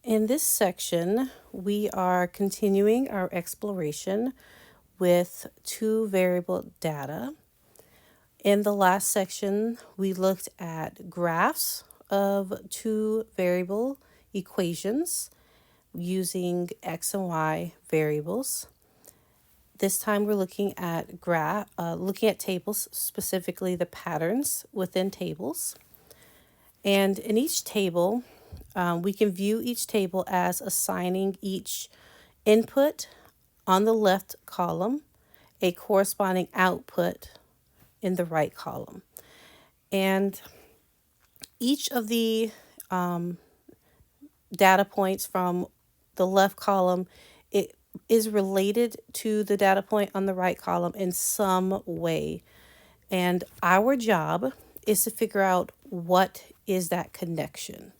In this section, we are continuing our exploration with two variable data. In the last section, we looked at graphs of two variable equations using x and y variables. This time we're looking at tables, specifically the patterns within tables. And in each table, we can view each table as assigning each input on the left column a corresponding output in the right column. And each of the data points from the left column, it is related to the data point on the right column in some way. And our job is to figure out what is that connection.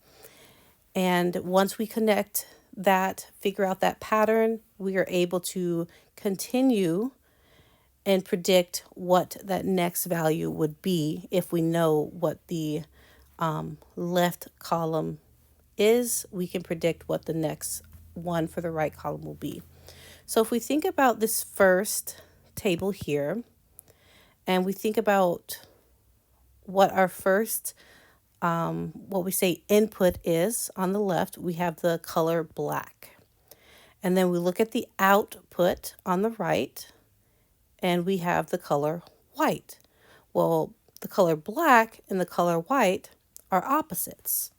And once we connect that, figure out that pattern, we are able to continue and predict what that next value would be if we know what the left column is. We can predict what the next one for the right column will be. So if we think about this first table here, and we think about what our first what we say input is on the left, we have the color black. And then we look at the output on the right, and we have the color white. Well, the color black and the color white are opposites.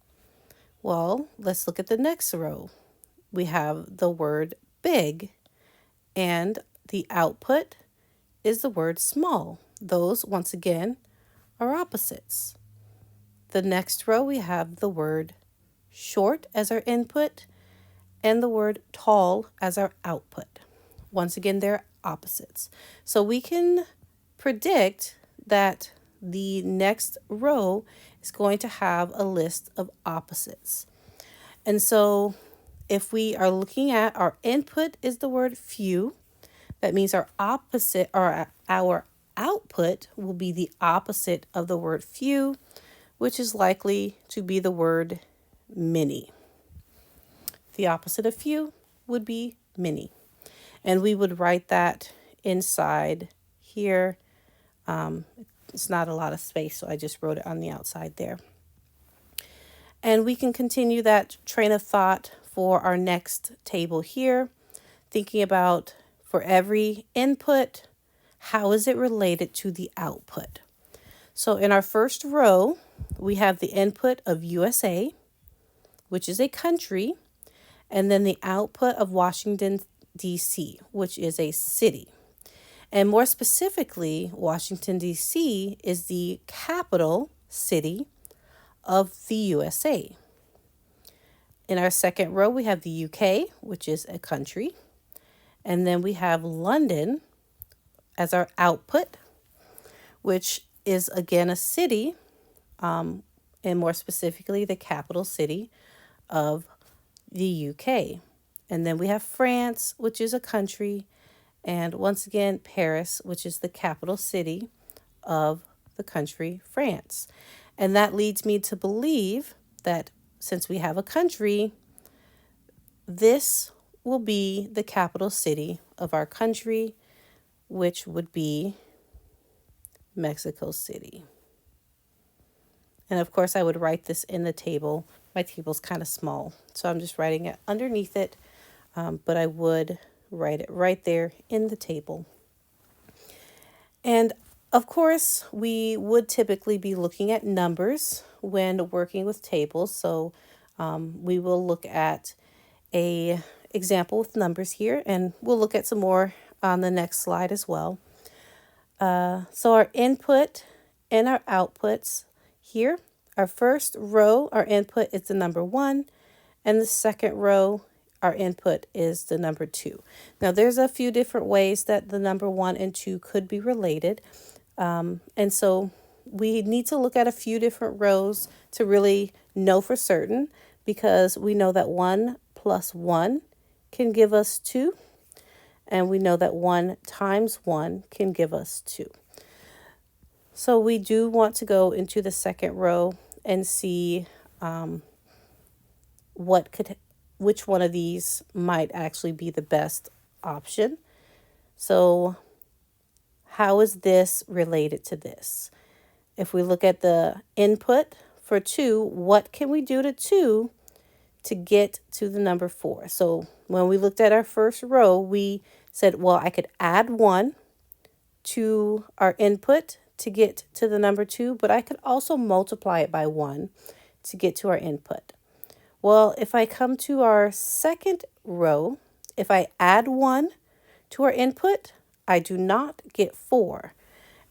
Well, let's look at the next row. We have the word big, and the output is the word small. Those, once again, are opposites. The next row, we have the word short as our input and the word tall as our output. Once again, they're opposites. So we can predict that the next row is going to have a list of opposites. And so if we are looking at our input is the word few, that means our opposite or our output will be the opposite of the word few, which is likely to be the word many. The opposite of few would be many. And we would write that inside here. It's not a lot of space, so I just wrote it on the outside there. And we can continue that train of thought for our next table here, thinking about for every input, how is it related to the output? So in our first row, we have the input of USA, which is a country, and then the output of Washington, D.C., which is a city. And more specifically, Washington, D.C. is the capital city of the USA. In our second row, we have the UK, which is a country. And then we have London as our output, which is again a city, and more specifically, the capital city of the UK. And then we have France, which is a country, and once again, Paris, which is the capital city of the country, France. And that leads me to believe that since we have a country, this will be the capital city of our country, which would be Mexico City. And of course, I would write this in the table. My table's kind of small, so I'm just writing it underneath it, but I would write it right there in the table. And of course, we would typically be looking at numbers when working with tables, so we will look at a example with numbers here, and we'll look at some more on the next slide as well. So our input and our outputs here, our first row, our input is the number 1, and the second row, our input is the number 2. Now there's a few different ways that the number 1 and 2 could be related. And so we need to look at a few different rows to really know for certain, because we know that 1 plus 1 can give us 2. And we know that 1 times 1 can give us 2. So we do want to go into the second row and see what could which one of these might actually be the best option. So how is this related to this? If we look at the input for 2, what can we do to 2 to get to the number 4? So when we looked at our first row, we said, well, I could add 1 to our input to get to the number 2, but I could also multiply it by 1 to get to our input. Well, if I come to our second row, if I add 1 to our input, I do not get 4.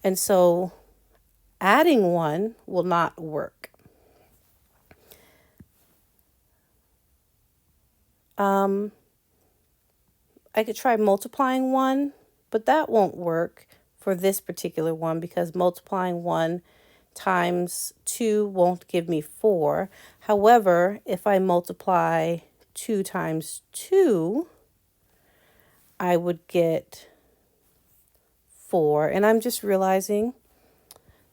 And so adding 1 will not work. I could try multiplying 1, but that won't work for this particular one because multiplying 1 times 2 won't give me 4. However, if I multiply 2 times 2, I would get 4. And I'm just realizing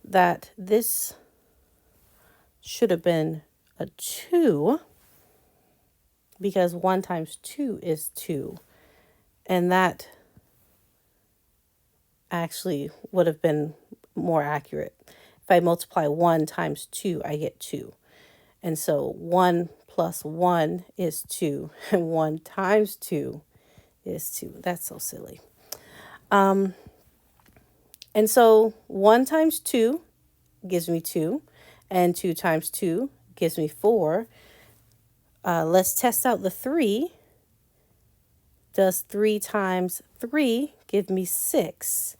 that this should have been a 2 because 1 times 2 is 2. And that actually would have been more accurate. If I multiply 1 times 2, I get 2. And so 1 plus 1 is 2, and 1 times 2 is 2. That's so silly. And so 1 times 2 gives me 2, and 2 times 2 gives me 4. Let's test out the 3. Does 3 times 3 give me 6?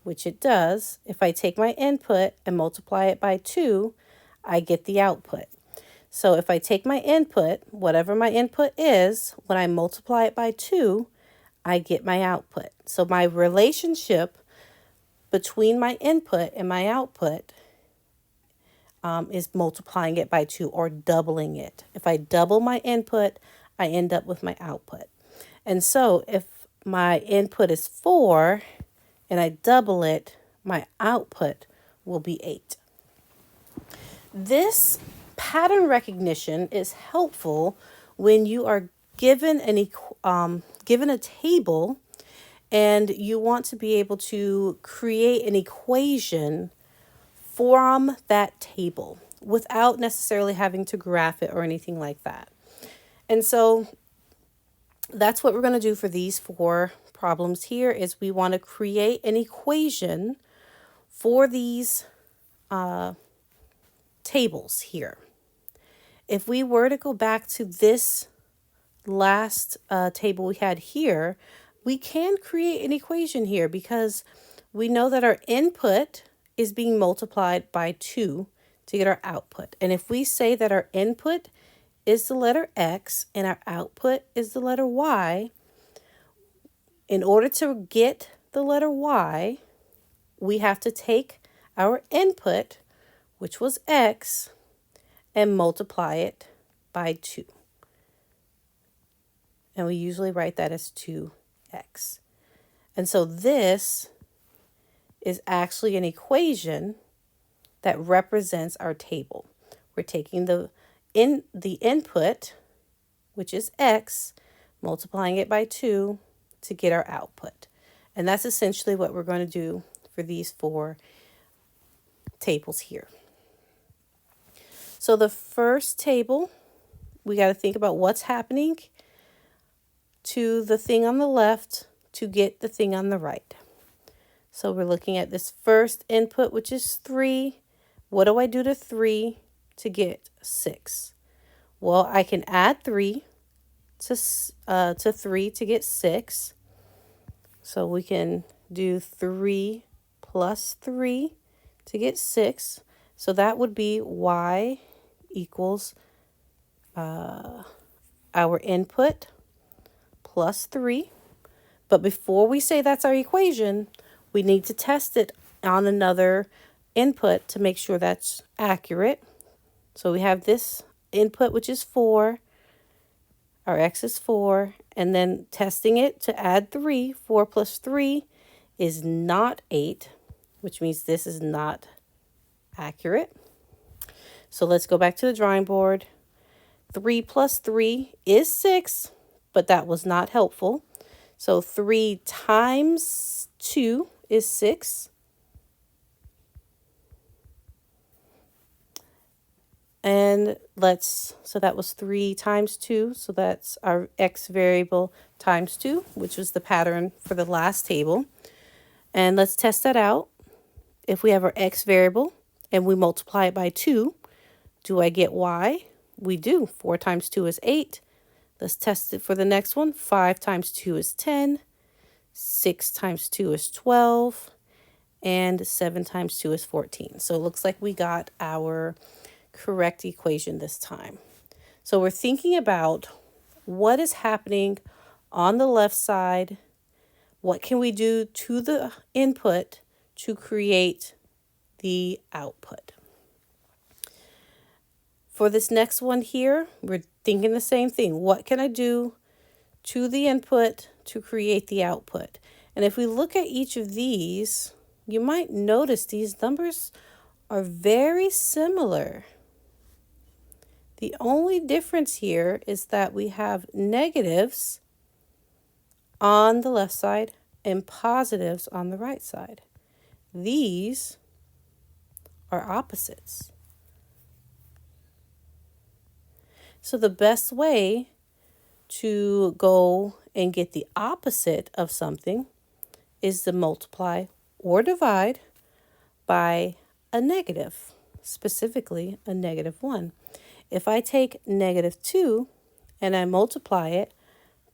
Which it does. If I take my input and multiply it by 2, I get the output. So if I take my input, whatever my input is, when I multiply it by 2, I get my output. So my relationship between my input and my output is multiplying it by 2 or doubling it. If I double my input, I end up with my output. And so if my input is 4 and I double it, my output will be 8. This pattern recognition is helpful when you are given given a table and you want to be able to create an equation from that table without necessarily having to graph it or anything like that. And so that's what we're going to do for these 4 problems here is we want to create an equation for these tables here. If we were to go back to this last table we had here, we can create an equation here because we know that our input is being multiplied by 2 to get our output. And if we say that our input is the letter X and our output is the letter Y, in order to get the letter Y, we have to take our input, which was X, and multiply it by 2. And we usually write that as 2x. And so this is actually an equation that represents our table. We're taking the input, which is x, multiplying it by 2 to get our output. And that's essentially what we're going to do for these 4 tables here. So the first table, we got to think about what's happening to the thing on the left to get the thing on the right. So we're looking at this first input, which is 3. What do I do to 3 to get 6? Well, I can add 3 to 3 to get 6. So we can do 3 plus 3 to get 6. So that would be y equals our input plus 3. But before we say that's our equation, we need to test it on another input to make sure that's accurate. So we have this input, which is 4. Our x is 4. And then testing it to add 3. 4 plus 3 is not 8, which means this is not accurate. So let's go back to the drawing board. 3 plus 3 is 6, but that was not helpful. So 3 times 2 is 6. And so that was 3 times 2. So that's our x variable times 2, which was the pattern for the last table. And let's test that out. If we have our x variable and we multiply it by 2, do I get y? We do. 4 times 2 is 8. Let's test it for the next one. 5 times 2 is 10. 6 times 2 is 12. And 7 times 2 is 14. So it looks like we got our correct equation this time. So we're thinking about what is happening on the left side. What can we do to the input to create the output? For this next one here, we're thinking the same thing. What can I do to the input to create the output? And if we look at each of these, you might notice these numbers are very similar. The only difference here is that we have negatives on the left side and positives on the right side. These are opposites. So the best way to go and get the opposite of something is to multiply or divide by a negative, specifically a -1. If I take -2 and I multiply it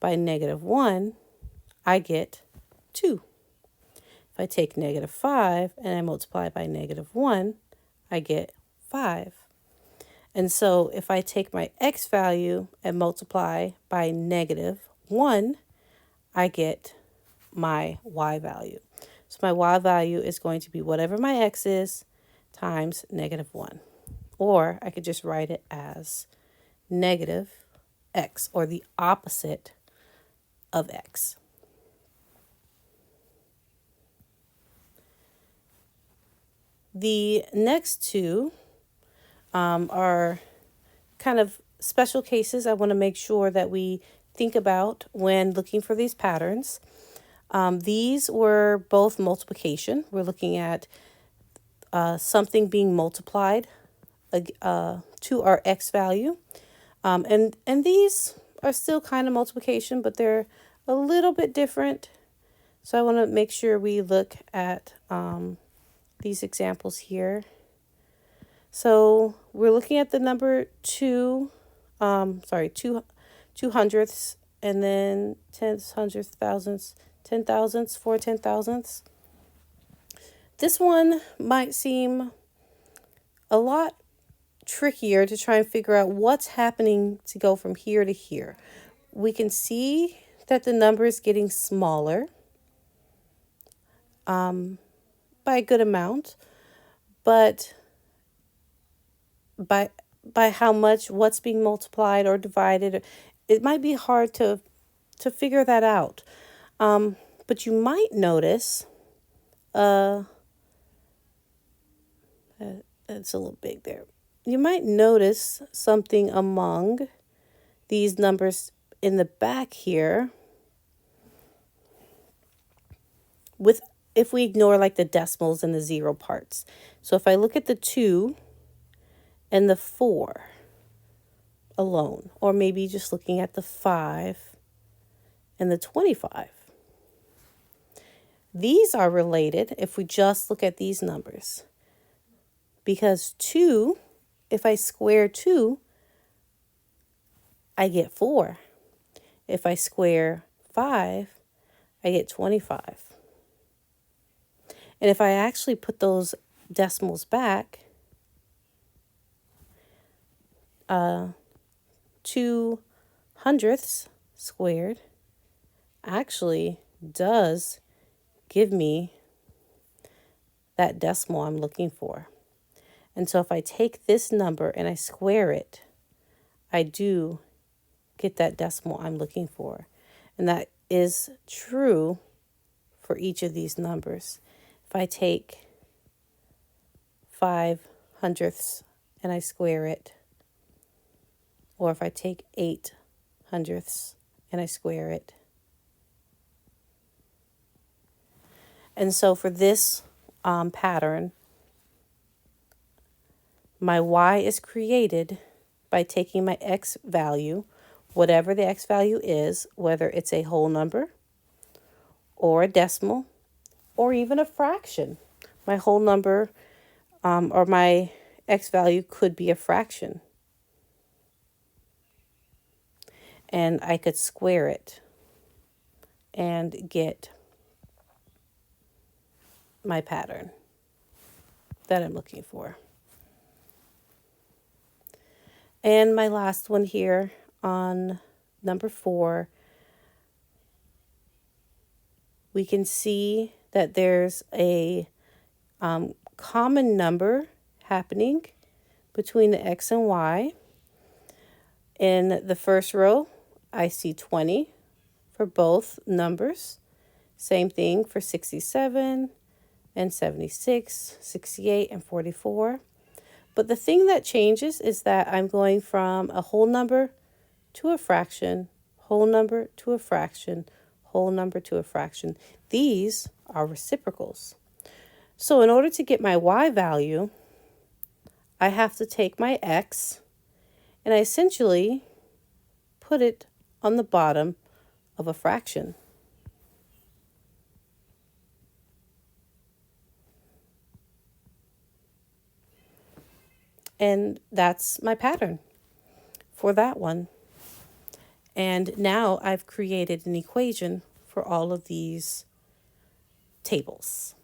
by -1, I get 2. If I take -5 and I multiply it by -1, I get 5. And so if I take my x value and multiply by -1, I get my y value. So my y value is going to be whatever my x is times -1. Or I could just write it as negative x, or the opposite of x. The next two are kind of special cases I want to make sure that we think about when looking for these patterns. These were both multiplication. We're looking at something being multiplied to our x value. And these are still kind of multiplication, but they're a little bit different. So I want to make sure we look at these examples here. So we're looking at the number 2 hundredths, and then tenths, hundredths, thousandths, 10,000ths, 4 10,000ths. This one might seem a lot trickier to try and figure out what's happening to go from here to here. We can see that the number is getting smaller by a good amount, but by how much, what's being multiplied or divided, it might be hard to figure that out. But you might notice, it's a little big there. You might notice something among these numbers in the back here. If we ignore like the decimals and the zero parts. So if I look at the 2 and the 4 alone, or maybe just looking at the 5 and the 25. These are related if we just look at these numbers. Because 2, if I square 2, I get 4. If I square 5, I get 25. And if I actually put those decimals back, 2 hundredths squared actually does give me that decimal I'm looking for. And so if I take this number and I square it, I do get that decimal I'm looking for. And that is true for each of these numbers. If I take 5 hundredths and I square it, or if I take 8/100 and I square it. And so for this pattern, my y is created by taking my x value, whatever the x value is, whether it's a whole number or a decimal or even a fraction. My whole number or my x value could be a fraction. And I could square it and get my pattern that I'm looking for. And my last one here on number 4, we can see that there's a common number happening between the x and y. In the first row, I see 20 for both numbers. Same thing for 67 and 76, 68 and 44. But the thing that changes is that I'm going from a whole number to a fraction, whole number to a fraction, whole number to a fraction. These are reciprocals. So in order to get my y value, I have to take my x and I essentially put it on the bottom of a fraction. And that's my pattern for that one. And now I've created an equation for all of these tables.